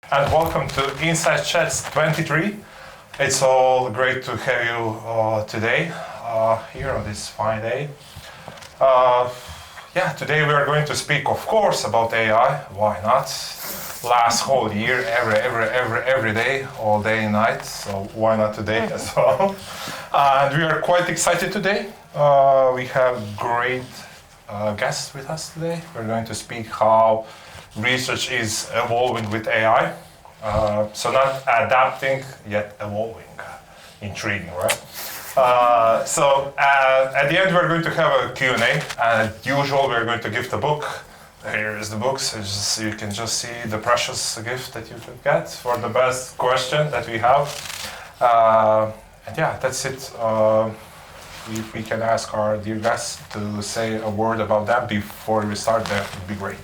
and welcome to Inside Chats 23. It's all great to have you today here on this fine day. Today we are going to speak, of course, about AI. Why not? Last whole year, every day, all day and night. So why not today as well? And we are quite excited today. We have great guests with us today. We're going to speak how research is evolving with AI. So not adapting, yet evolving. Intriguing, right? So at the end we're going to have a Q&A, and as usual we're going to give the book. Here is the book, so you can just see the precious gift that you could get for the best question that we have. And yeah, that's it. If we can ask our dear guests to say a word about that before we start, that would be great.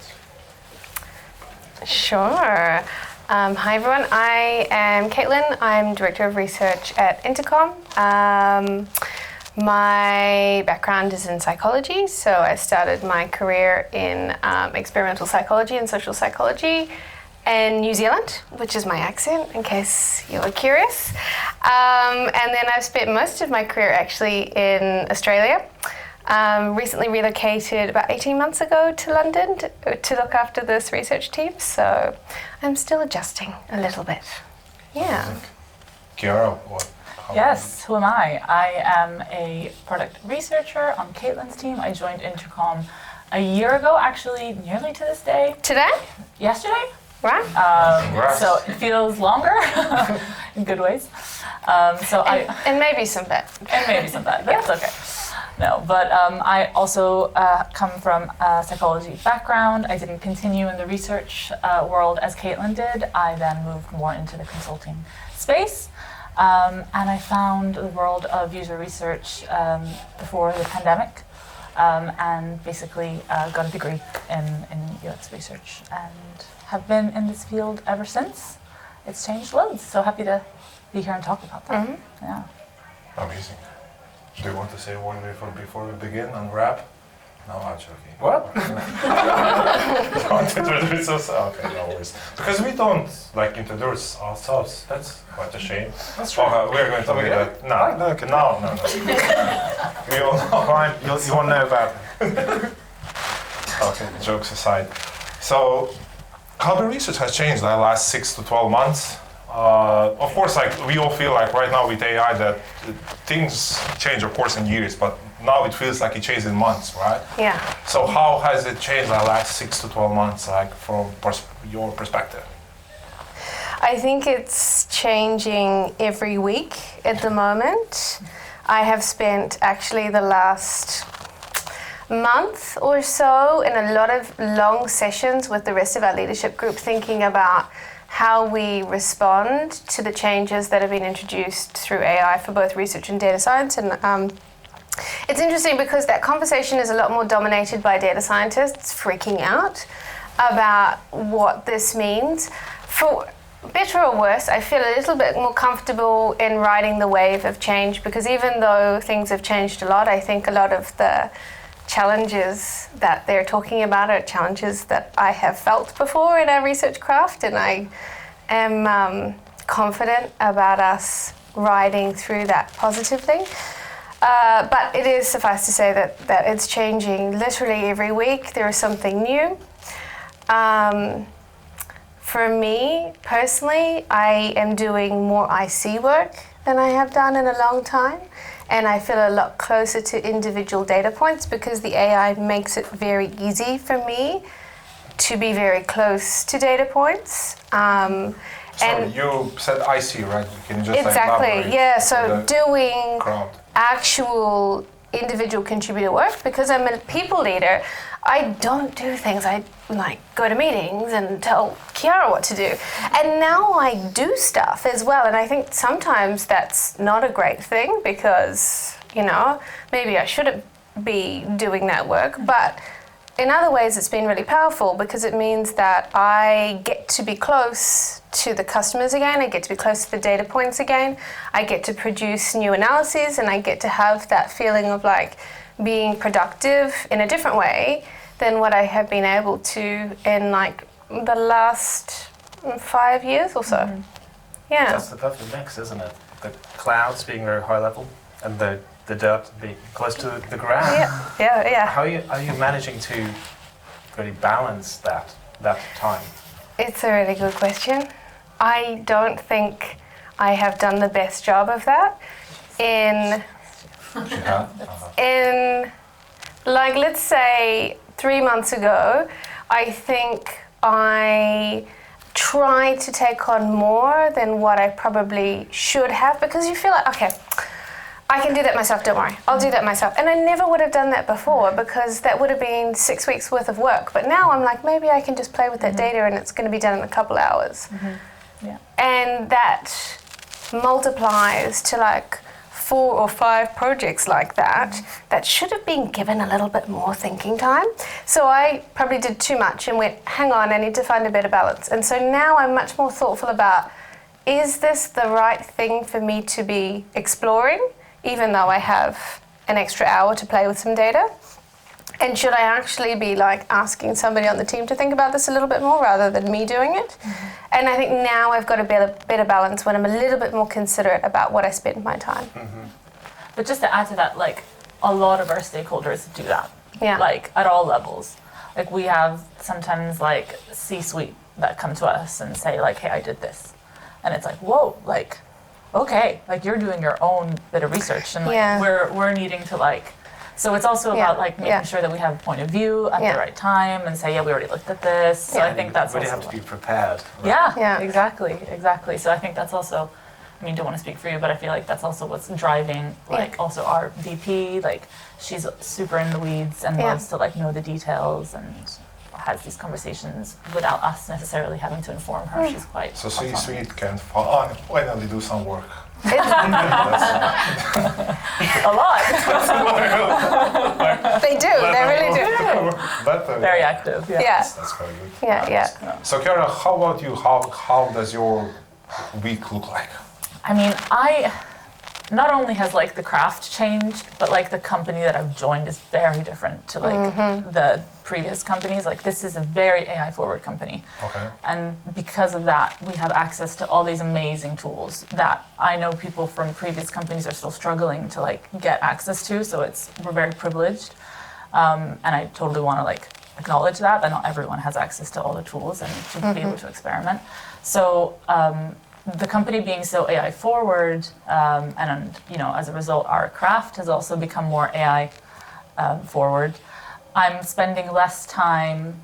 Sure. Hi everyone, I am Caitlin. I'm Director of Research at Intercom. My background is in psychology, so I started my career in experimental psychology and social psychology in New Zealand, which is my accent, in case you were curious. And then I've spent most of my career actually in Australia. Recently relocated about 18 months ago to London to look after this research team, so I'm still adjusting a little bit. Yeah. Chiara, what? Yes, who am I? I am a product researcher on Caitlin's team. I joined Intercom a year ago, actually, nearly to this day. Today? Yesterday? Right. So it feels longer in good ways. And maybe some bad. And maybe some bad, that's okay. No, but I also come from a psychology background. I didn't continue in the research world as Caitlin did. I then moved more into the consulting space. And I found the world of user research before the pandemic, and basically got a degree in UX research and have been in this field ever since. It's changed loads, so happy to be here and talk about that. Mm-hmm. Yeah. Amazing. Do you want to say a word before we begin and wrap? No, I'm joking. What? You want to introduce us? Okay, no worries. Because we don't introduce ourselves. That's quite a shame. That's true. We're going to do that. No. We all know. Fine, you won't know about it. Okay, jokes aside. So, how the research has changed in the last 6 to 12 months? Of course, we all feel like right now with AI that things change, of course, in years, but now it feels like it changed in months, right? Yeah. So how has it changed in the last 6 to 12 months, from your perspective? I think it's changing every week at the moment. I have spent actually the last month or so in a lot of long sessions with the rest of our leadership group thinking about how we respond to the changes that have been introduced through AI for both research and data science. And it's interesting because that conversation is a lot more dominated by data scientists freaking out about what this means. For better or worse, I feel a little bit more comfortable in riding the wave of change, because even though things have changed a lot, I think a lot of the challenges that they're talking about are challenges that I have felt before in our research craft, and I am confident about us riding through that positively. But it is suffice to say that it's changing literally every week. There is something new. For me personally, I am doing more IC work than I have done in a long time. And I feel a lot closer to individual data points because the AI makes it very easy for me to be very close to data points. Sorry, you said IC, right? Can you just exactly, yeah. So doing actual individual contributor work, because I'm a people leader, I don't do things. I go to meetings and tell Chiara what to do. And now I do stuff as well. And I think sometimes that's not a great thing because, maybe I shouldn't be doing that work. But in other ways, it's been really powerful because it means that I get to be close to the customers again. I get to be close to the data points again. I get to produce new analyses, and I get to have that feeling of being productive in a different way than what I have been able to in the last 5 years or so. Yeah. That's the perfect mix, isn't it? The clouds being very high level and the dirt being close to the ground. Yeah. How are you managing to really balance that time? It's a really good question. I don't think I have done the best job of that in like, let's say 3 months ago, I think I tried to take on more than what I probably should have, because you feel like, okay, I can do that myself, don't worry, I'll do that myself. And I never would have done that before, because that would have been 6 weeks worth of work. But now I'm like, maybe I can just play with that data and it's going to be done in a couple hours. Yeah. And that multiplies to like 4 or 5 projects like that that should have been given a little bit more thinking time. So I probably did too much and went, hang on, I need to find a better balance. And so now I'm much more thoughtful about, is this the right thing for me to be exploring, even though I have an extra hour to play with some data? And should I actually be like asking somebody on the team to think about this a little bit more rather than me doing it? And I think now I've got a better balance when I'm a little bit more considerate about what I spend my time. But just to add to that, like, a lot of our stakeholders do that. Yeah. Like, at all levels. Like, we have sometimes, like, C-suite that come to us and say, like, hey, I did this. And it's like, whoa, like, okay, like, you're doing your own bit of research. And, like, we're needing to, like, so it's also about, like, making sure that we have a point of view at the right time and say, yeah, we already looked at this. So I think that's really also... have to be prepared. Right? Yeah, exactly. So I think that's also... I mean, don't want to speak for you, but I feel like that's also what's driving, like, also our VP, like, she's super in the weeds and loves to, like, know the details and has these conversations without us necessarily having to inform her. She's quite... So C-suite can finally do some work. A lot. They do, they really do. Very active, That's very good. Yeah. So Chiara, how about you? How does your week look like? I mean, not only has, like, the craft changed, but, like, the company that I've joined is very different to, like, the previous companies. Like, this is a very AI forward company. Okay. And because of that, we have access to all these amazing tools that I know people from previous companies are still struggling to, like, get access to. So we're very privileged. And I totally want to, like, acknowledge that not everyone has access to all the tools and to be able to experiment. So, the company being so AI forward, and you know, as a result, our craft has also become more AI forward. I'm spending less time.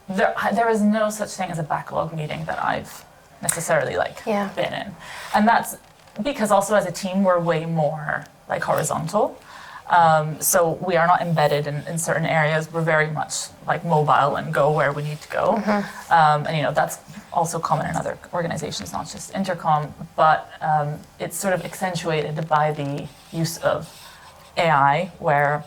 There is no such thing as a backlog meeting that I've necessarily been in, and that's because also as a team we're way more like horizontal. So we are not embedded in certain areas. We're very much like mobile and go where we need to go. And you know, that's also common in other organizations, not just Intercom, but it's sort of accentuated by the use of AI, where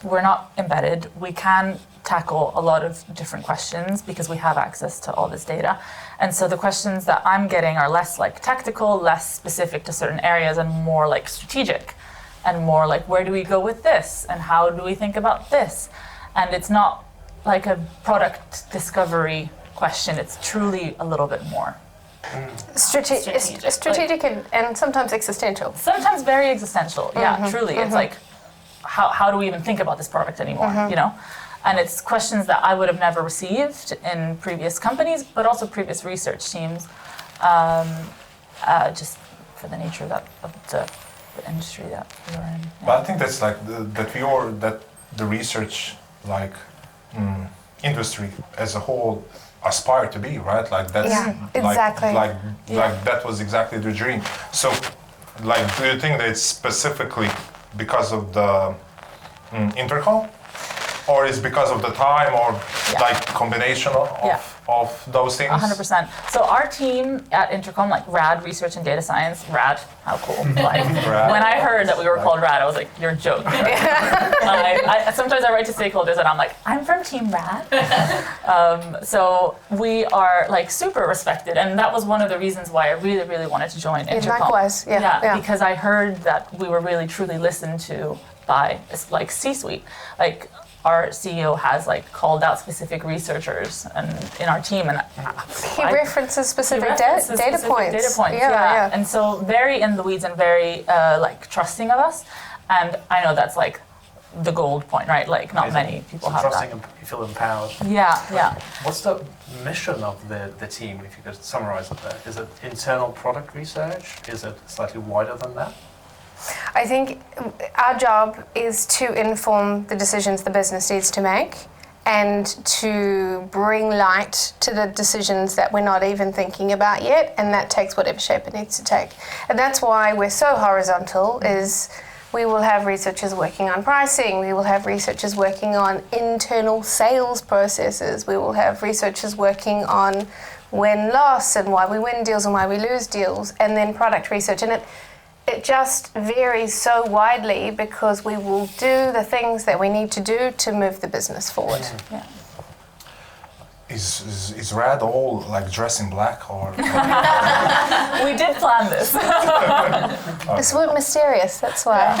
we're not embedded. We can tackle a lot of different questions because we have access to all this data. And so the questions that I'm getting are less like tactical, less specific to certain areas, and more like strategic. And more like, where do we go with this? And how do we think about this? And it's not like a product discovery question. It's truly a little bit more. Strategic and sometimes existential. Sometimes very existential, truly. It's like, how do we even think about this product anymore, you know? And it's questions that I would have never received in previous companies, but also previous research teams, just for the nature of the industry that we are in. Yeah. But I think that's like that the research industry as a whole aspire to be, right? Like that's exactly. like that was exactly the dream. So like, do you think that it's specifically because of the Intercom, or is because of the time, or like combination of those things? 100%. So our team at Intercom, like RAD, Research and Data Science, RAD, how cool. Like, when I heard that we were called RAD, I was like, you're joking. Right? Sometimes I write to stakeholders and I'm like, I'm from Team RAD. So we are like super respected, and that was one of the reasons why I really, really wanted to join Intercom. Likewise, yeah. Because I heard that we were really, truly listened to by like C-suite. Like, our CEO has like called out specific researchers and in our team, and He references specific references data specific points. Data points, yeah. And so very in the weeds and very like trusting of us. And I know that's like the gold point, right? Like not many people have trusting that. and you feel empowered. Yeah. What's the mission of the team, if you could summarize it there? Is it internal product research? Is it slightly wider than that? I think our job is to inform the decisions the business needs to make and to bring light to the decisions that we're not even thinking about yet, and that takes whatever shape it needs to take. And that's why we're so horizontal, is we will have researchers working on pricing, we will have researchers working on internal sales processes, we will have researchers working on win-loss and why we win deals and why we lose deals, and then product research. And it just varies so widely because we will do the things that we need to do to move the business forward. Yeah. Is Red all like dressed in black or? We did plan this. It's a bit mysterious, that's why.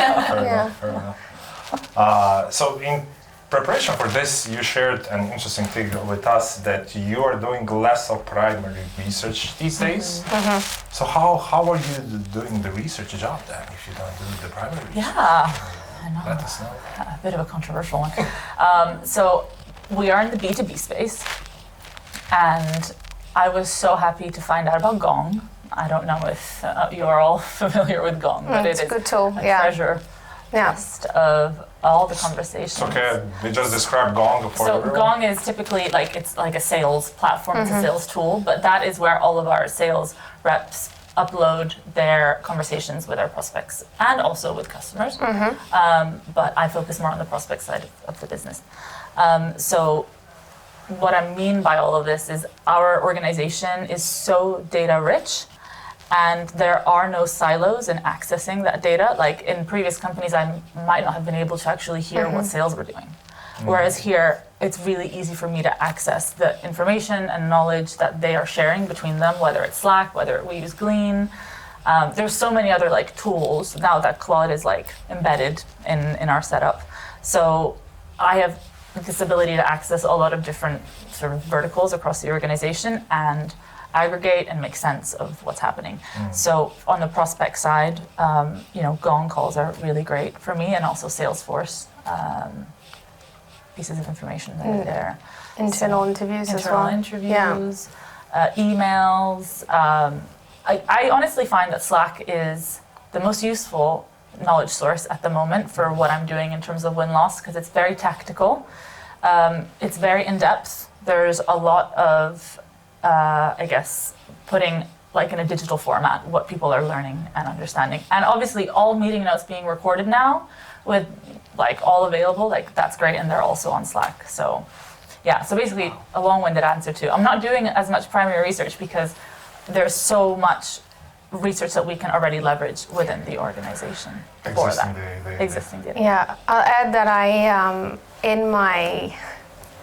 Fair enough. So in preparation for this, you shared an interesting thing with us that you are doing less of primary research these days. Mm-hmm. So how are you doing the research job then if you don't do the primary research? Yeah, I know. Let us know. A bit of a controversial one. So we are in the B2B space, and I was so happy to find out about Gong. I don't know if you're all familiar with Gong, but It's it a is good tool, a yeah. treasure chest of all the conversations. Okay, we just described Gong for So everyone. Gong is typically it's like a sales platform, it's a sales tool, but that is where all of our sales reps upload their conversations with our prospects and also with customers. But I focus more on the prospect side of the business. So what I mean by all of this is our organization is so data rich, and there are no silos in accessing that data. Like in previous companies, I might not have been able to actually hear what sales were doing. Whereas here, it's really easy for me to access the information and knowledge that they are sharing between them, whether it's Slack, whether we use Glean. There's so many other tools now that Claude is embedded in our setup. So I have this ability to access a lot of different sort of verticals across the organization and aggregate and make sense of what's happening. So on the prospect side, Gong calls are really great for me, and also Salesforce pieces of information that are there. Internal interviews as well. Interviews, emails. I honestly find that Slack is the most useful knowledge source at the moment for what I'm doing in terms of win-loss, because it's very tactical. It's very in-depth. There's a lot of putting in a digital format what people are learning and understanding. And obviously all meeting notes being recorded now with all available, that's great, and they're also on Slack. So yeah, so basically a long-winded answer to, I'm not doing as much primary research because there's so much research that we can already leverage within the organization for that. Existing data. Yeah, I'll add that I, in my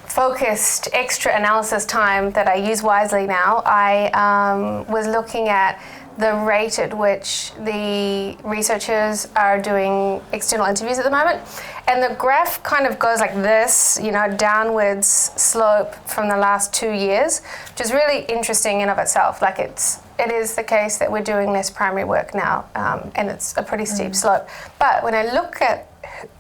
focused extra analysis time that I use wisely now, I was looking at the rate at which the researchers are doing external interviews at the moment. And the graph kind of goes like this, downwards slope from the last 2 years, which is really interesting in of itself. It is the case that we're doing less primary work now, and it's a pretty steep slope. But when I look at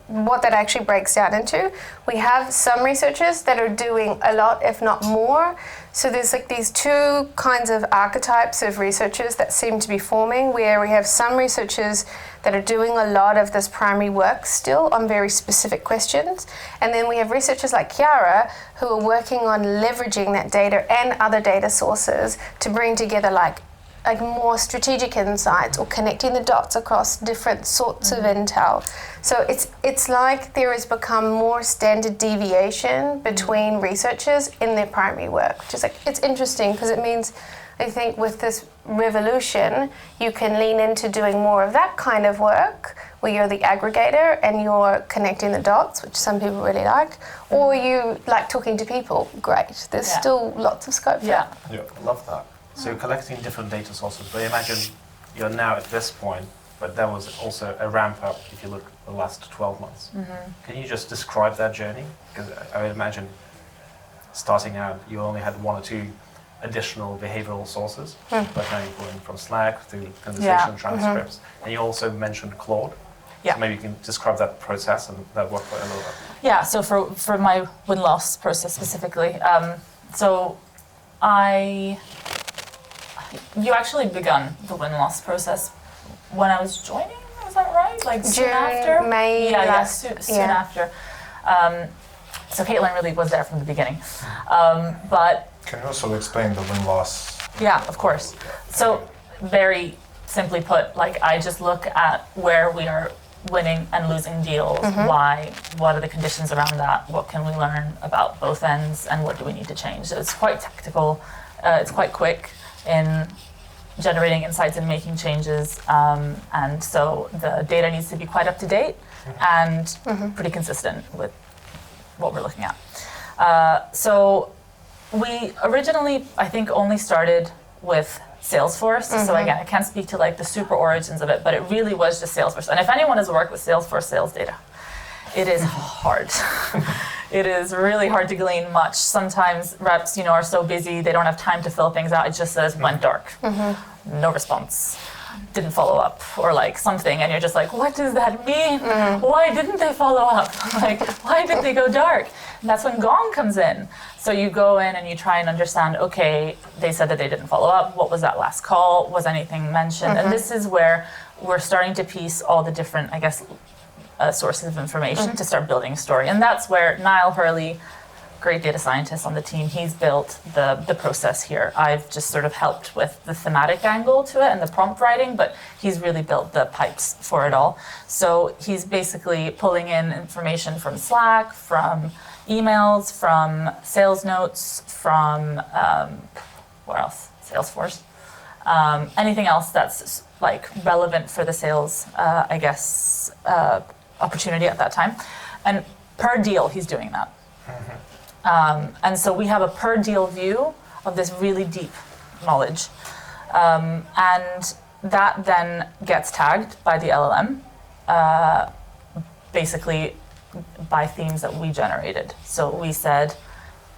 what that actually breaks down into, we have some researchers that are doing a lot, if not more. So there's these two kinds of archetypes of researchers that seem to be forming, where we have some researchers that are doing a lot of this primary work still on very specific questions. And then we have researchers like Chiara who are working on leveraging that data and other data sources to bring together like more strategic insights or connecting the dots across different sorts of intel. So it's like there has become more standard deviation between researchers in their primary work, which is it's interesting because it means, I think with this revolution, you can lean into doing more of that kind of work where you're the aggregator and you're connecting the dots, which some people really like, or you like talking to people. Great. There's still lots of scope for that. Yeah. Love that. So you're collecting different data sources, but I imagine you're now at this point, but there was also a ramp up if you look at the last 12 months. Can you just describe that journey? Because I would imagine starting out, you only had one or two additional behavioral sources, but now you're pulling from Slack through conversation transcripts. And you also mentioned Claude. Yeah. So maybe you can describe that process and that workflow a little bit. Yeah, so for my win-loss process specifically, you actually begun the win-loss process when I was joining, is that right? Like soon after? May soon after. So Caitlin really was there from the beginning. But Can you also explain the win-loss? yeah, of course. So very simply put, like I just look at where we are winning and losing deals, why, what are the conditions around that, what can we learn about both ends, and what do we need to change. So it's quite tactical, it's quite quick in generating insights and making changes, and so the data needs to be quite up to date and pretty consistent with what we're looking at. So we originally, I think, only started with Salesforce. So again, I can't speak to like the super origins of it, but it really was just Salesforce. And if anyone has worked with Salesforce sales data, it is hard. It is really hard to glean much. Sometimes reps, are so busy, they don't have time to fill things out. It just says went dark, no response, didn't follow up, or like something, and you're just like, what does that mean? Why didn't they follow up? Like, why did they go dark? And that's when Gong comes in. So you go in and you try and understand, okay, they said that they didn't follow up. What was that last call? Was anything mentioned? And this is where we're starting to piece all the different, I guess, sources of information to start building a story. And that's where Niall Hurley, great data scientist on the team, he's built the process here. I've just sort of helped with the thematic angle to it and the prompt writing, but he's really built the pipes for it all. So he's basically pulling in information from Slack, from emails, from sales notes, from what else? Salesforce. Anything else that's like relevant for the sales, I guess, opportunity at that time. And per deal, he's doing that. And so we have a per deal view of this really deep knowledge. And that then gets tagged by the LLM, basically by themes that we generated. So we said,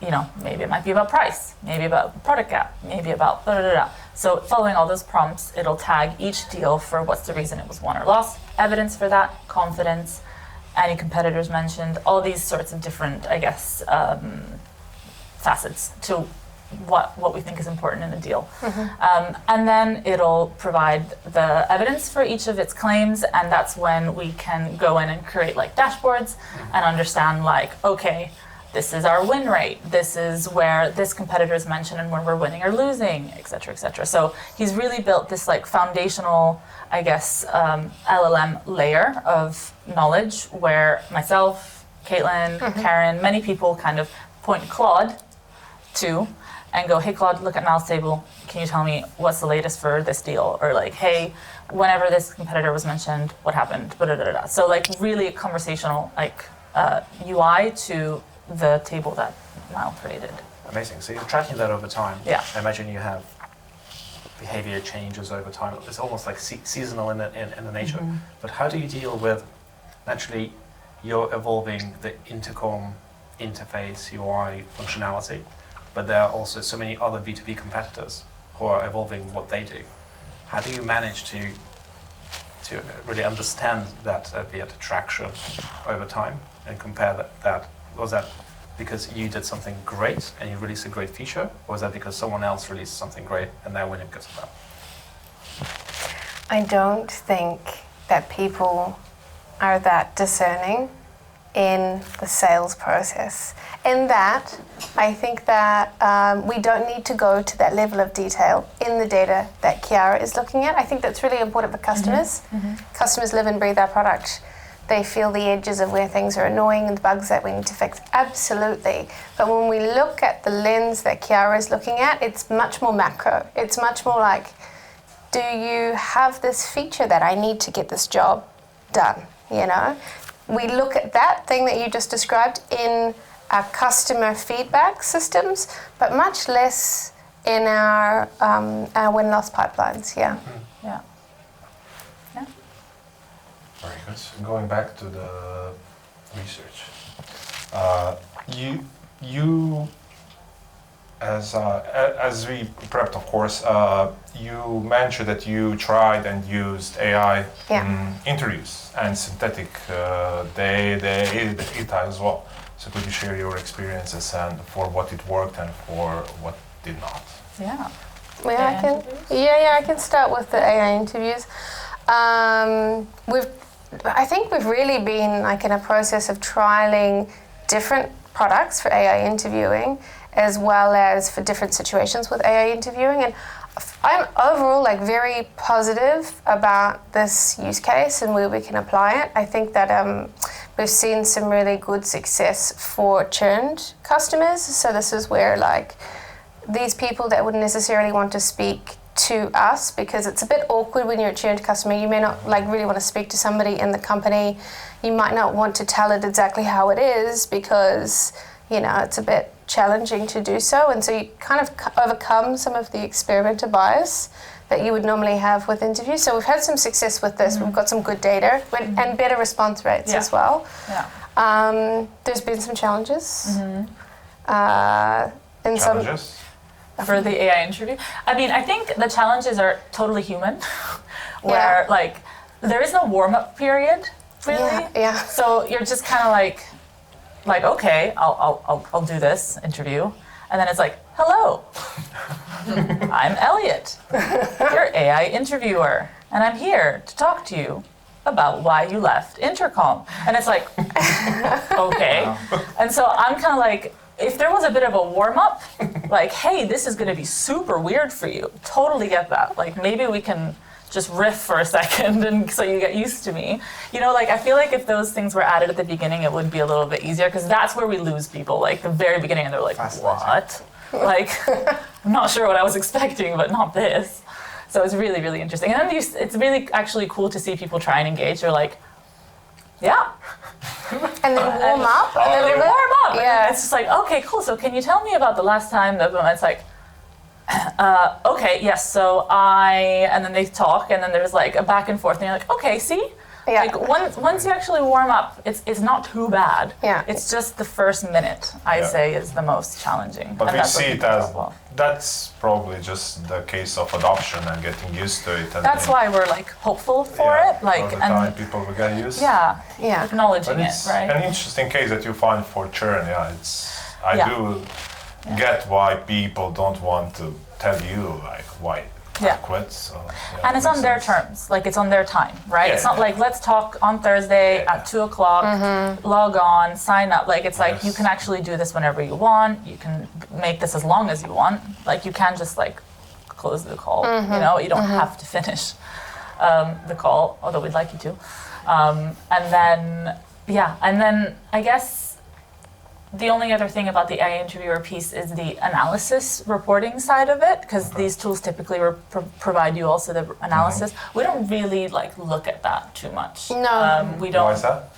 maybe it might be about price, maybe about product gap, maybe about da da da. So following all those prompts, it'll tag each deal for what's the reason it was won or lost, evidence for that, confidence, any competitors mentioned, all these sorts of different, I guess, facets to what we think is important in a deal. And then it'll provide the evidence for each of its claims, and that's when we can go in and create like dashboards and understand like, okay, this is our win rate, this is where this competitor is mentioned and where we're winning or losing, et cetera, et cetera. So he's really built this like foundational, I guess, LLM layer of knowledge where myself, Caitlin, Karen, many people kind of point Claude to and go, hey Claude, look at Niall's table. Can you tell me what's the latest for this deal? Or like, hey, whenever this competitor was mentioned, what happened? Da-da-da-da. So like really a conversational like UI to the table that Niall created. Amazing. So you're tracking that over time. Yeah. I imagine you have behavior changes over time. It's almost like seasonal in the nature. But how do you deal with, naturally, you're evolving the Intercom interface, UI functionality, but there are also so many other B2B competitors who are evolving what they do. How do you manage to really understand that be at traction over time and compare that? Was that because you did something great and you released a great feature, or was that because someone else released something great and they're winning because of that? I don't think that people are that discerning in the sales process. In that, I think that we don't need to go to that level of detail in the data that Chiara is looking at. I think that's really important for customers. Customers live and breathe our product. They feel the edges of where things are annoying and the bugs that we need to fix. Absolutely. But when we look at the lens that Chiara is looking at, it's much more macro. It's much more like, do you have this feature that I need to get this job done? We look at that thing that you just described in our customer feedback systems, but much less in our win-loss pipelines. Yeah. Yeah. Very good. Going back to the research, you as we prepped, of course, you mentioned that you tried and used AI in interviews and synthetic data as well. So could you share your experiences and for what it worked and for what did not? Yeah. I can start with the AI interviews. I think we've really been like in a process of trialing different products for AI interviewing, as well as for different situations with AI interviewing. And I'm overall like very positive about this use case and where we can apply it. I think that we've seen some really good success for churned customers. So this is where like these people that wouldn't necessarily want to speak to us, because it's a bit awkward when you're a churned customer. You may not like really want to speak to somebody in the company. You might not want to tell it exactly how it is because, you know, it's a bit challenging to do so. And so you kind of overcome some of the experimenter bias that you would normally have with interviews. So we've had some success with this. We've got some good data and better response rates as well. Yeah. There's been some challenges. Challenges? For the AI interview? I mean, I think the challenges are totally human, where like there is no warm-up period, really. Yeah. So you're just kind of like okay, I'll do this interview, and then it's like, hello, I'm Elliot, your AI interviewer, and I'm here to talk to you about why you left Intercom. And it's like, okay. And so I'm kind of like, if there was a bit of a warm-up, like, hey, this is going to be super weird for you, totally get that. Like, maybe we can just riff for a second and so you get used to me. You know, like, I feel like if those things were added at the beginning, it would be a little bit easier, because that's where we lose people, like, the very beginning, and they're like, what? Like, I'm not sure what I was expecting, but not this. So it's really, really interesting. And then it's really actually cool to see people try and engage. They're like, yeah. And then warm up. And then they warm up. Yeah. And it's just like, okay, cool. So can you tell me about the last time that it's like, okay, yes. So and then they talk, and then there's like a back and forth, and you're like, okay, see? Yeah. Like once you actually warm up, it's not too bad. Yeah. It's just the first minute, I say, is the most challenging. But and we see it as, that's probably just the case of adoption and getting used to it. And that's why we're like hopeful for it. Like, all the time people will get used. Yeah. Acknowledging But it's it, right? an interesting case that you find for churn. I do get why people don't want to tell you like why I quit. So, and it's on their terms, like it's on their time, right? It's not like, let's talk on Thursday at 2:00, log on, sign up. Like, it's like, you can actually do this whenever you want. You can make this as long as you want. Like, you can just like close the call, you know, you don't have to finish the call, although we'd like you to. And then I guess the only other thing about the AI interviewer piece is the analysis reporting side of it, because these tools typically provide you also the analysis. We don't really like look at that too much. No. We don't. Why is that?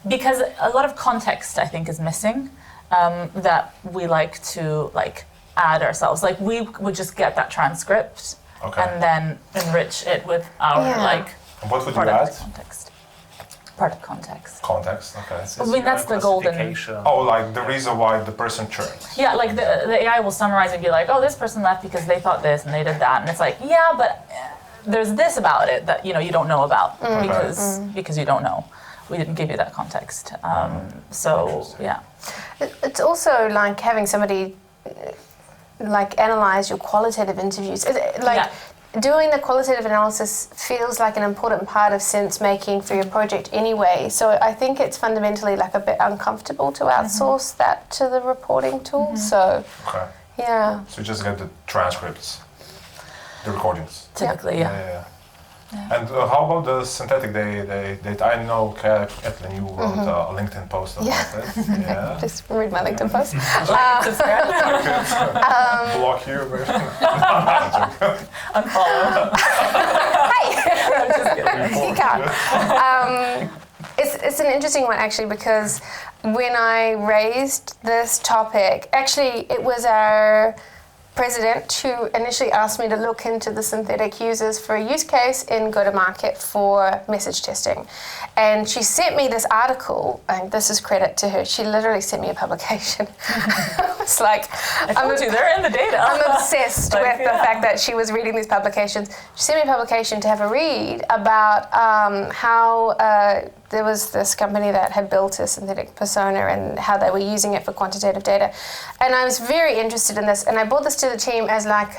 Because a lot of context, I think, is missing, that we like to like add ourselves. Like, we would just get that transcript and then enrich it with our like and what would you product add? context. Product context. Context, okay. I mean, that's the golden. Oh, like the reason why the person churned. Yeah, like the AI will summarize and be like, oh, this person left because they thought this and they did that, and it's like, yeah, but there's this about it that you don't know about because you don't know. We didn't give you that context. So yeah. It's also like having somebody like analyze your qualitative interviews. Doing the qualitative analysis feels like an important part of sense making for your project anyway. So I think it's fundamentally like a bit uncomfortable to outsource that to the reporting tool. So yeah. So you just get the transcripts, the recordings. Typically, Yeah. And how about the synthetic data? I know, Kathleen, you wrote a LinkedIn post about it. Yeah. Just read my LinkedIn post. Block you. Unfollow. You can't. It's an interesting one actually, because when I raised this topic, actually it was our president who initially asked me to look into the synthetic users for a use case in go-to-market for message testing. And she sent me this article, and this is credit to her, she literally sent me a publication. It's like, I told you, they're in the data. I'm obsessed Like, with the fact that she was reading these publications. She sent me a publication to have a read about how there was this company that had built a synthetic persona and how they were using it for quantitative data. And I was very interested in this, and I brought this to the team as like,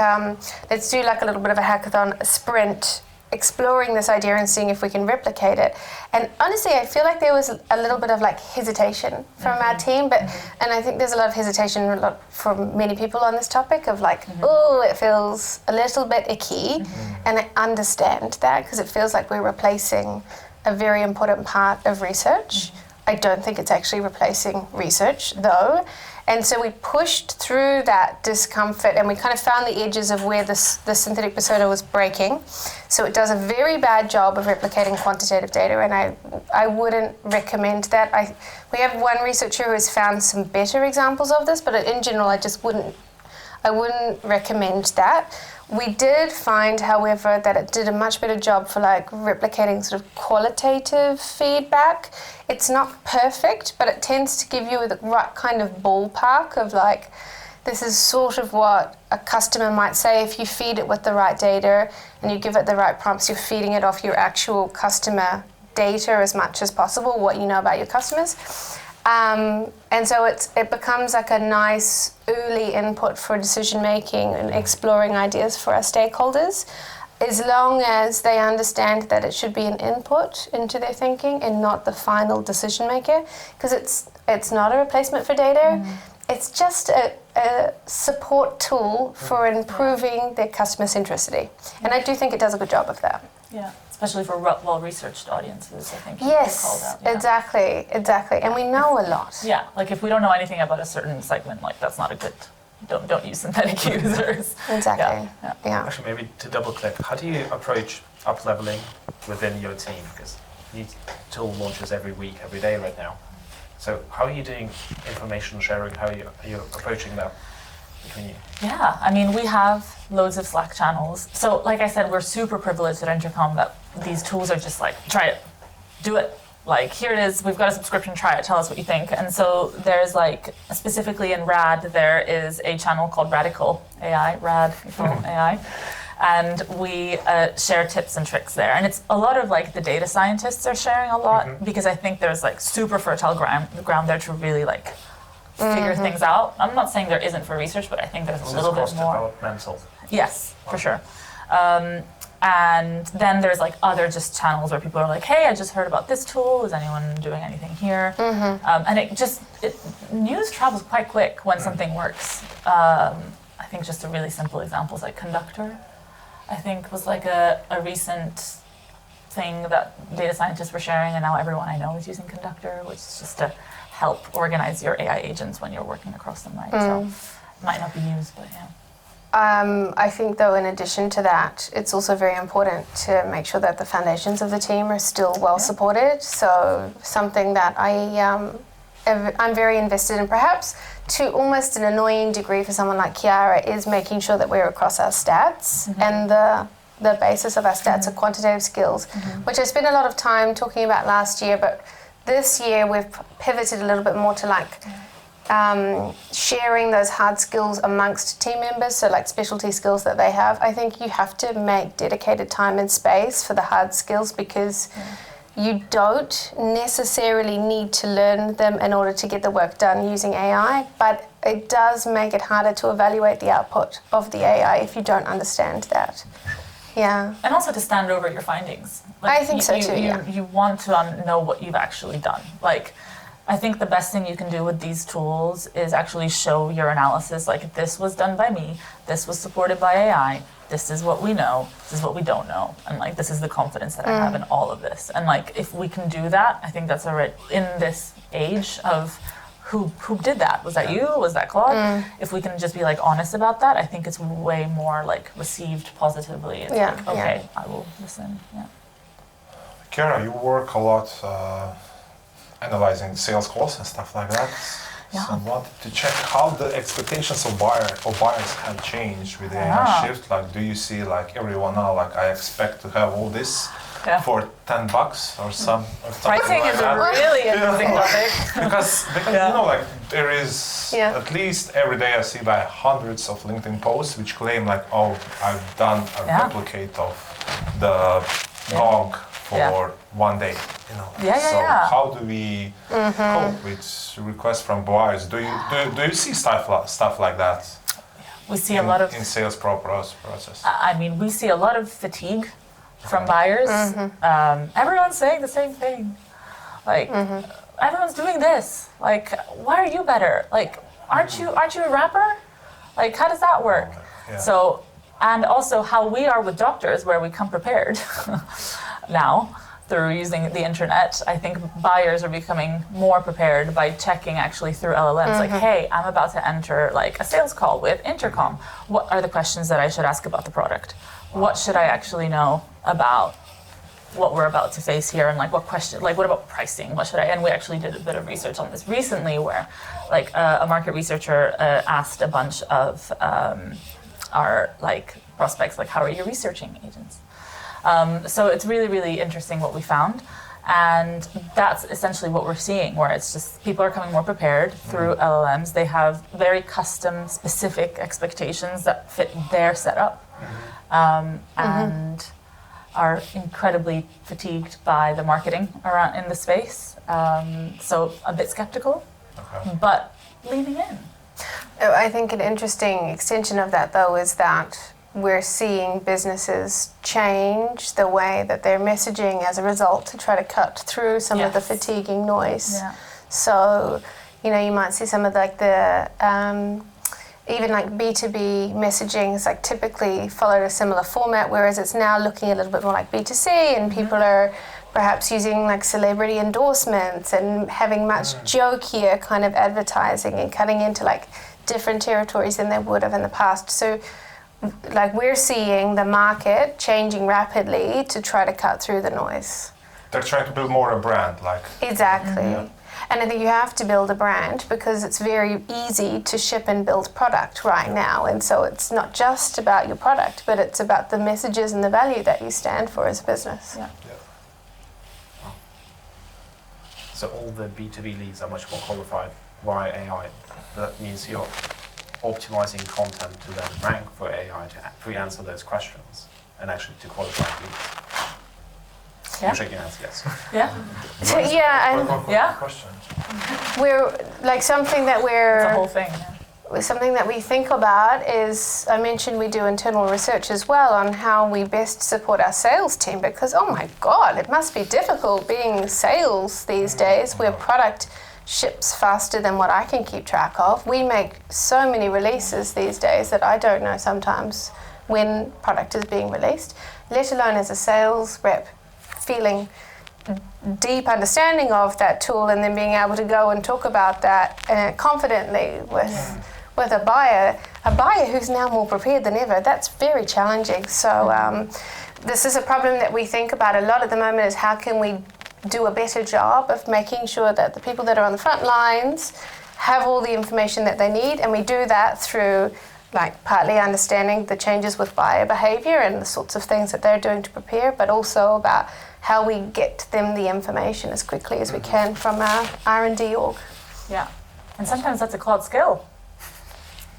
let's do like a little bit of a hackathon, a sprint, exploring this idea and seeing if we can replicate it. And honestly, I feel like there was a little bit of like hesitation from our team, but and I think there's a lot of hesitation from many people on this topic of like, oh, it feels a little bit icky. And I understand that because it feels like we're replacing a very important part of research. I don't think it's actually replacing research though. And so we pushed through that discomfort and we kind of found the edges of where the synthetic persona was breaking. So it does a very bad job of replicating quantitative data, and I wouldn't recommend that. We have one researcher who has found some better examples of this, but in general I wouldn't recommend that. We did find, however, that it did a much better job for like replicating sort of qualitative feedback. It's not perfect, but it tends to give you the right kind of ballpark of like, this is sort of what a customer might say if you feed it with the right data and you give it the right prompts, you're feeding it off your actual customer data as much as possible, what you know about your customers. And so it becomes like a nice early input for decision making and exploring ideas for our stakeholders, as long as they understand that it should be an input into their thinking and not the final decision maker, because it's not a replacement for data. It's just a support tool for improving their customer centricity. And I do think it does a good job of that. Yeah, especially for well-researched audiences, I think. Yes, called out, yeah. exactly. And we know a lot. Yeah, like if we don't know anything about a certain segment, like that's not a good, don't use synthetic users. Exactly, yeah. Actually, maybe to double click, how do you approach up-leveling within your team? Because new tool launches every week, every day right now. So how are you doing information sharing? How are you approaching that between you? Yeah, I mean, we have loads of Slack channels. So like I said, we're super privileged at Intercom that these tools are just like, try it, do it. Like, here it is, we've got a subscription, try it, tell us what you think. And so there's like, specifically in RAD, there is a channel called Radical AI, RAD AI. And we share tips and tricks there. And it's a lot of like the data scientists are sharing a lot because I think there's like super fertile ground there to really like figure things out. I'm not saying there isn't for research, but I think there's a little bit more. Developmental. Yes, for sure. And then there's like other just channels where people are like, hey, I just heard about this tool. Is anyone doing anything here? And news travels quite quick when something works. I think just a really simple example is like Conductor. I think was like a recent thing that data scientists were sharing, and now everyone I know is using Conductor, which is just to help organize your AI agents when you're working across them, right? So it might not be used, but yeah. I think though, in addition to that, it's also very important to make sure that the foundations of the team are still well supported. So something that I'm very invested in, perhaps to almost an annoying degree for someone like Chiara, is making sure that we're across our stats and the basis of our stats are quantitative skills, which I spent a lot of time talking about last year, but this year we've pivoted a little bit more to like sharing those hard skills amongst team members, so like specialty skills that they have. I think you have to make dedicated time and space for the hard skills because you don't necessarily need to learn them in order to get the work done using AI, but it does make it harder to evaluate the output of the AI if you don't understand that. Yeah. And also to stand over your findings. I think so too, You want to know what you've actually done. Like, I think the best thing you can do with these tools is actually show your analysis, like this was done by me, this was supported by AI, this is what we know, this is what we don't know, and like this is the confidence that I have in all of this. And like if we can do that, I think that's already in this age of who did that? Was that you? Was that Claude? If we can just be like honest about that, I think it's way more like received positively. It's like, okay, I will listen. Yeah. Chiara, you work a lot analyzing sales calls and stuff like that. Yeah. So I wanted to check how the expectations of buyers have changed with the AI shift. Like, do you see like everyone now, like I expect to have all this for $10 or some or something Pricing like is that? a really interesting topic. because you know, like there is at least every day I see like hundreds of LinkedIn posts which claim like, oh, I've done a replicate of the dog for 1 day. You know. So how do we cope with requests from buyers? Do you see stuff like that? We see a lot of in sales process. I mean, we see a lot of fatigue from buyers. Everyone's saying the same thing. Like, everyone's doing this. Like, why are you better? Like, aren't you a rapper? Like, how does that work? So, and also how we are with doctors, where we come prepared now through using the internet. I think buyers are becoming more prepared by checking actually through LLMs. Like, hey, I'm about to enter like a sales call with Intercom. What are the questions that I should ask about the product? What should I actually know about what we're about to face here, and like what question, like what about pricing? What should I? And we actually did a bit of research on this recently, where like a market researcher asked a bunch of our like prospects, like, how are you researching agents? So it's really, really interesting what we found. And that's essentially what we're seeing, where it's just people are coming more prepared through LLMs. They have very custom, specific expectations that fit their setup, and are incredibly fatigued by the marketing around in the space. So a bit skeptical, but leaning in. I think an interesting extension of that, though, is that we're seeing businesses change the way that they're messaging as a result to try to cut through some of the fatiguing noise. Yeah. So, you know, you might see some of like the even like B2B messaging is like typically followed a similar format, whereas it's now looking a little bit more like B2C, and people are perhaps using like celebrity endorsements and having much jokier kind of advertising and cutting into like different territories than they would have in the past. So like we're seeing the market changing rapidly to try to cut through the noise. They're trying to build more a brand, like. Exactly. And I think you have to build a brand because it's very easy to ship and build product right now. And so it's not just about your product, but it's about the messages and the value that you stand for as a business. So all the B2B leads are much more qualified via AI. That means you're optimizing content to then rank for AI to pre-answer those questions and actually to qualify leads. You're shaking your hands, yes. So, and Question. we're like something that It's a whole thing. something that we think about is, I mentioned we do internal research as well on how we best support our sales team, because oh my God, it must be difficult being sales these days where product ships faster than what I can keep track of. We make so many releases these days that I don't know sometimes when product is being released, let alone as a sales rep feeling deep understanding of that tool and then being able to go and talk about that confidently with a buyer who's now more prepared than ever. That's very challenging. So this is a problem that we think about a lot at the moment, is how can we do a better job of making sure that the people that are on the front lines have all the information that they need, and we do that through like partly understanding the changes with buyer behavior and the sorts of things that they're doing to prepare, but also about how we get them the information as quickly as we can from our R&D org. Yeah, and sometimes that's a cloud skill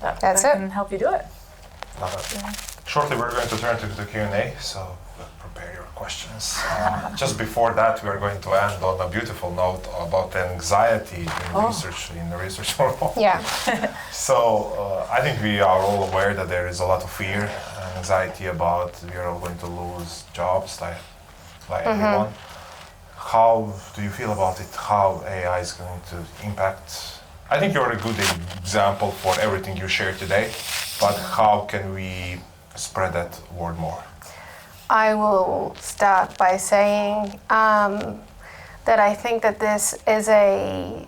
that can help you do it. Love it. Yeah. Shortly we're going to turn to the Q&A, so prepare your questions. Just before that, we are going to end on a beautiful note about anxiety in the research world. Yeah. So I think we are all aware that there is a lot of fear and anxiety about we are all going to lose jobs like everyone. How do you feel about it? How AI is going to impact? I think you're a good example for everything you shared today, but how can we spread that word more? I will start by saying that I think that this is a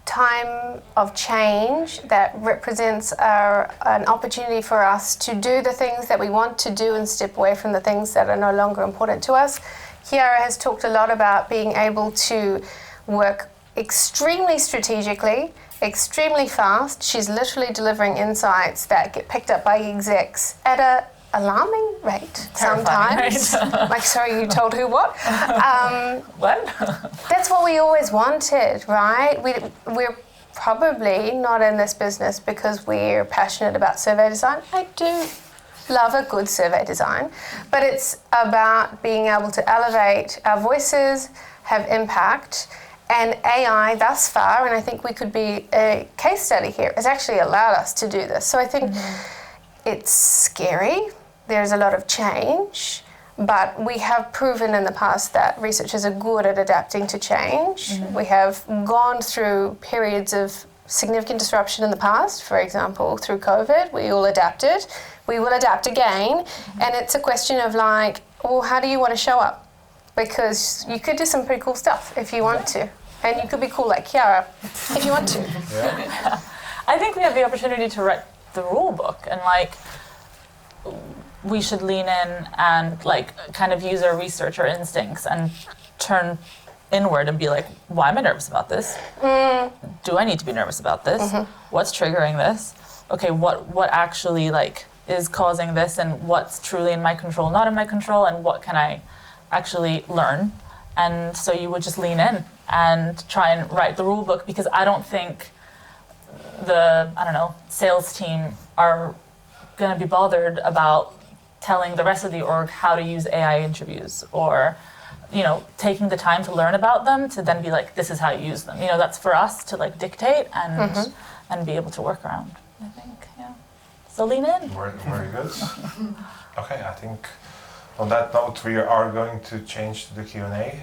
time of change that represents an opportunity for us to do the things that we want to do and step away from the things that are no longer important to us. Chiara has talked a lot about being able to work extremely strategically extremely fast. She's literally delivering insights that get picked up by execs at a alarming rate Terrifying, sometimes. right? Like, sorry, you told who what? What? That's what we always wanted, right? We're probably not in this business because we're passionate about survey design. I do love a good survey design, but it's about being able to elevate our voices, have impact, and AI thus far, and I think we could be a case study here, has actually allowed us to do this. So I think it's scary. There's a lot of change, but we have proven in the past that researchers are good at adapting to change. We have gone through periods of significant disruption in the past. For example, through COVID, we all adapted. We will adapt again. And it's a question of like, well, how do you want to show up? Because you could do some pretty cool stuff if you want to. And you could be cool like Chiara if you want to. I think we have the opportunity to write the rule book, and like we should lean in and like kind of use our researcher instincts and turn inward and be like, why am I nervous about this? Do I need to be nervous about this? What's triggering this? Okay, what actually like is causing this, and what's truly in my control, not in my control, and what can I actually learn? And so you would just lean in and try and write the rule book, because I don't think the, sales team are going to be bothered about telling the rest of the org how to use AI interviews, or, taking the time to learn about them to then be like, this is how you use them. That's for us to like dictate and be able to work around, I think, yeah. So lean in. Very good. Okay, I think on that note, we are going to change to the Q&A.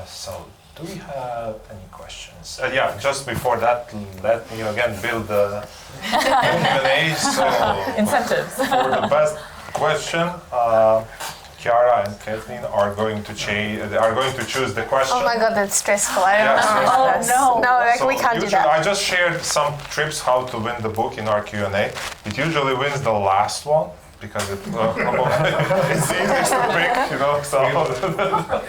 So do we have any questions? Just before that, let me again build the Q&A. So Incentives. For the best question, Chiara and Kathleen are going to choose the question. Oh my God, that's stressful. I don't know. stressful. Oh, no. No, like, we can't do that. I just shared some tips how to win the book in our Q&A. It usually wins the last one, because it's easiest to pick, so.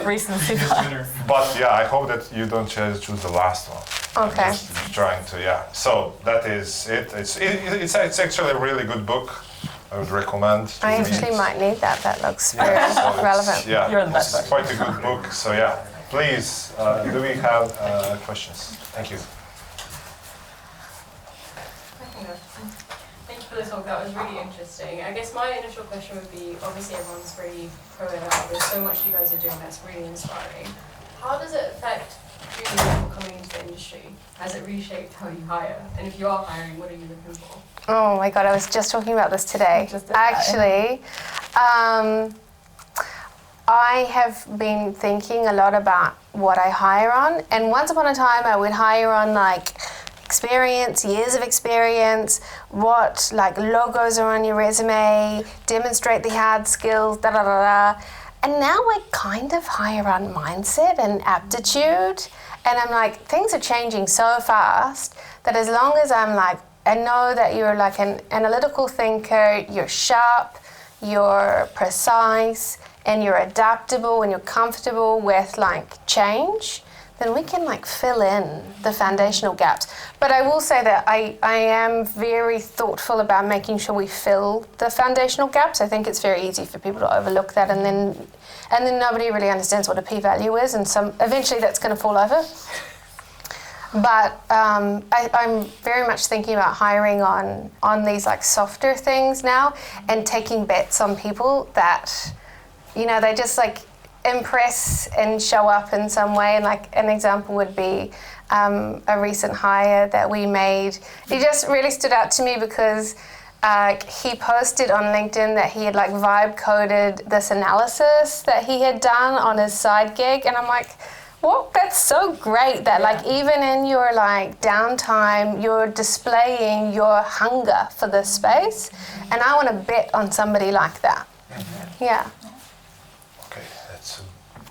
Recency bias. But yeah, I hope that you don't choose the last one. Okay. I'm just trying to, yeah. So that is it. It's actually a really good book. I would recommend to I read. actually might need that. That looks very So it's- relevant. Yeah, You're the best it's quite a good book. So yeah, please, do we have questions? Thank you. Thank you for the talk, that was really interesting. I guess my initial question would be, obviously everyone's really pro-AI, there's so much you guys are doing that's really inspiring. How does it affect junior people coming into the industry? Has it reshaped how you hire? And if you are hiring, what are you looking for? Oh my God, I was just talking about this today. Actually, I have been thinking a lot about what I hire on. And once upon a time, I would hire on like experience, years of experience, what like logos are on your resume, demonstrate the hard skills, da da da da. And now I kind of hire on mindset and aptitude. And I'm like, things are changing so fast that as long as I'm like, I know that you're like an analytical thinker, you're sharp, you're precise, and you're adaptable and you're comfortable with like change, then we can like fill in the foundational gaps. But I will say that I am very thoughtful about making sure we fill the foundational gaps. I think it's very easy for people to overlook that, and then nobody really understands what a p-value is, and eventually that's going to fall over. But I'm very much thinking about hiring on these like softer things now, and taking bets on people that, they just like impress and show up in some way. And like an example would be a recent hire that we made. He just really stood out to me because he posted on LinkedIn that he had like vibe coded this analysis that he had done on his side gig, and I'm like, well, that's so great that like even in your like downtime, you're displaying your hunger for this space, and I want to bet on somebody like that. Yeah. Okay, that's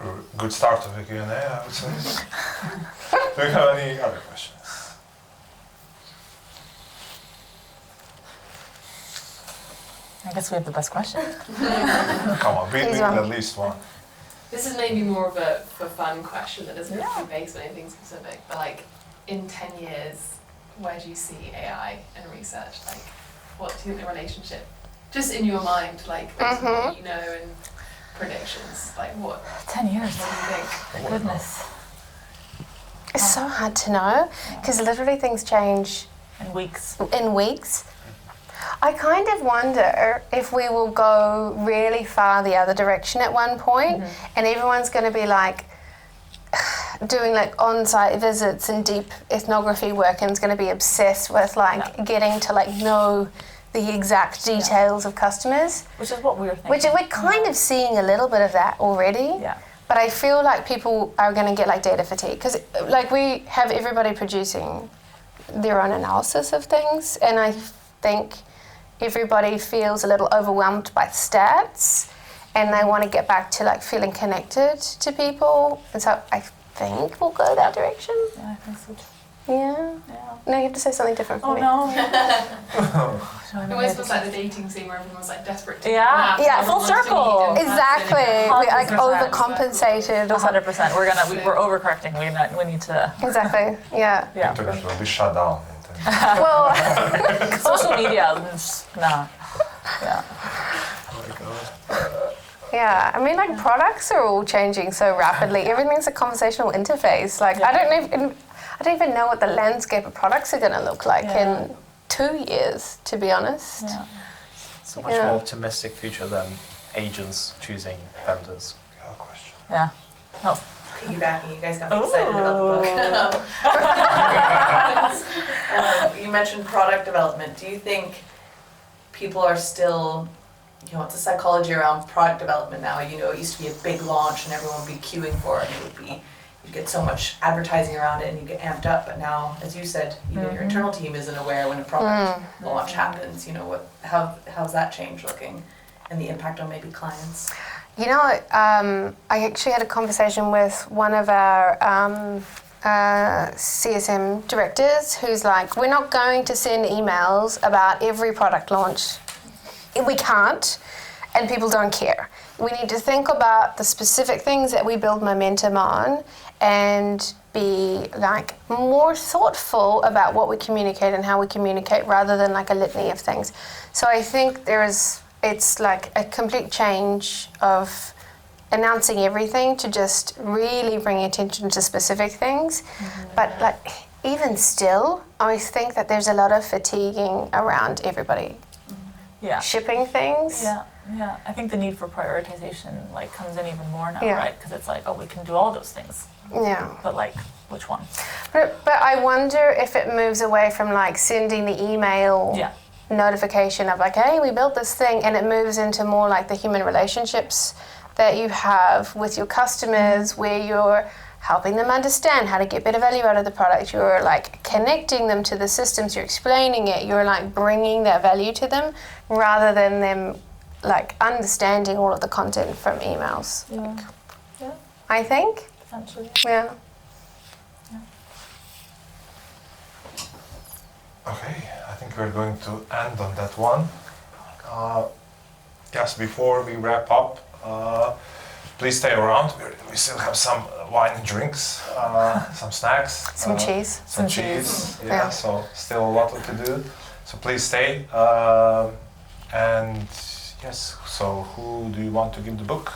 a good start of the Q&A, I would say. Do you have any other questions? I guess we have the best question. Come on, beat me with at least one. This is maybe more of a for fun question that doesn't have to be based on anything specific, but like in 10 years, where do you see AI and research? Like, what do you think the relationship, just in your mind, like, based on what you know and predictions, like what? 10 years. What do you think? Goodness. It's so hard to know because literally things change In weeks. in weeks. I kind of wonder if we will go really far the other direction at one point, and everyone's going to be like doing like on-site visits and deep ethnography work, and is going to be obsessed with like getting to like know the exact details of customers. Which is what we were thinking. Which we're kind of seeing a little bit of that already. Yeah. But I feel like people are going to get like data fatigue because like we have everybody producing their own analysis of things, and I think everybody feels a little overwhelmed by stats, and they want to get back to like feeling connected to people, and so I think we'll go that direction. Yeah, I think so too. Yeah. No, you have to say something different for me. No. It always feels like the dating scene where everyone's like desperate to Yeah. get Yeah, full circle. Exactly. We like 100%. overcompensated. Or 100%. We're overcorrecting. We need to. Exactly. Yeah. Yeah. Internet will be shut down. Well, Social media. Nah. Yeah. yeah. I mean, like products are all changing so rapidly. Everything's a conversational interface. Like I don't even know what the landscape of products are going to look like in 2 years, to be honest. Yeah. It's a much more optimistic future than agents choosing vendors. Good question. Yeah. Oh. Piggybacking, you guys got me excited about the book. You mentioned product development. Do you think people are still, it's a psychology around product development now. It used to be a big launch and everyone would be queuing for it, and you'd get so much advertising around it and you get amped up. But now, as you said, even your internal team isn't aware when a product launch happens. How's that change looking, and the impact on maybe clients? I actually had a conversation with one of our CSM directors who's like, we're not going to send emails about every product launch. We can't, and people don't care. We need to think about the specific things that we build momentum on and be like more thoughtful about what we communicate and how we communicate rather than like a litany of things. So I think it's like a complete change of announcing everything to just really bring attention to specific things. But like even still, I think that there's a lot of fatiguing around everybody shipping things. Yeah. Yeah. I think the need for prioritization like comes in even more now, Yeah. right? Because it's like, we can do all those things. Yeah. But like, which one? But I wonder if it moves away from like sending the email notification of like, hey, we built this thing, and it moves into more like the human relationships that you have with your customers, where you're helping them understand how to get better value out of the product. You're like connecting them to the systems, you're explaining it, you're like bringing that value to them rather than them like understanding all of the content from emails. Yeah. I think. Essentially. Yeah. Okay, I think we're going to end on that one. Yes, before we wrap up, please stay around. We still have some wine and drinks, some snacks. Some cheese. Some cheese, Yeah. so still a lot to do. So please stay. And yes, so who do you want to give the book?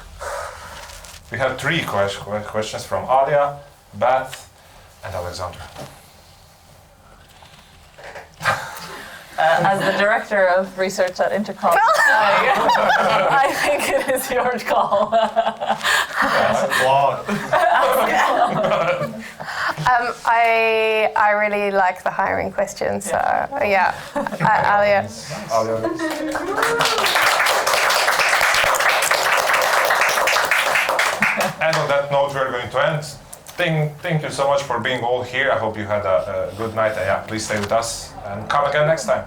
We have 3 questions from Alia, Beth, and Alexandra. As the director of research at Intercom, I think it is your call. I really like the hiring question, so yeah, Alia. And on that note, we're going to end. Thank you so much for being all here. I hope you had a good night. And please stay with us and come again next time.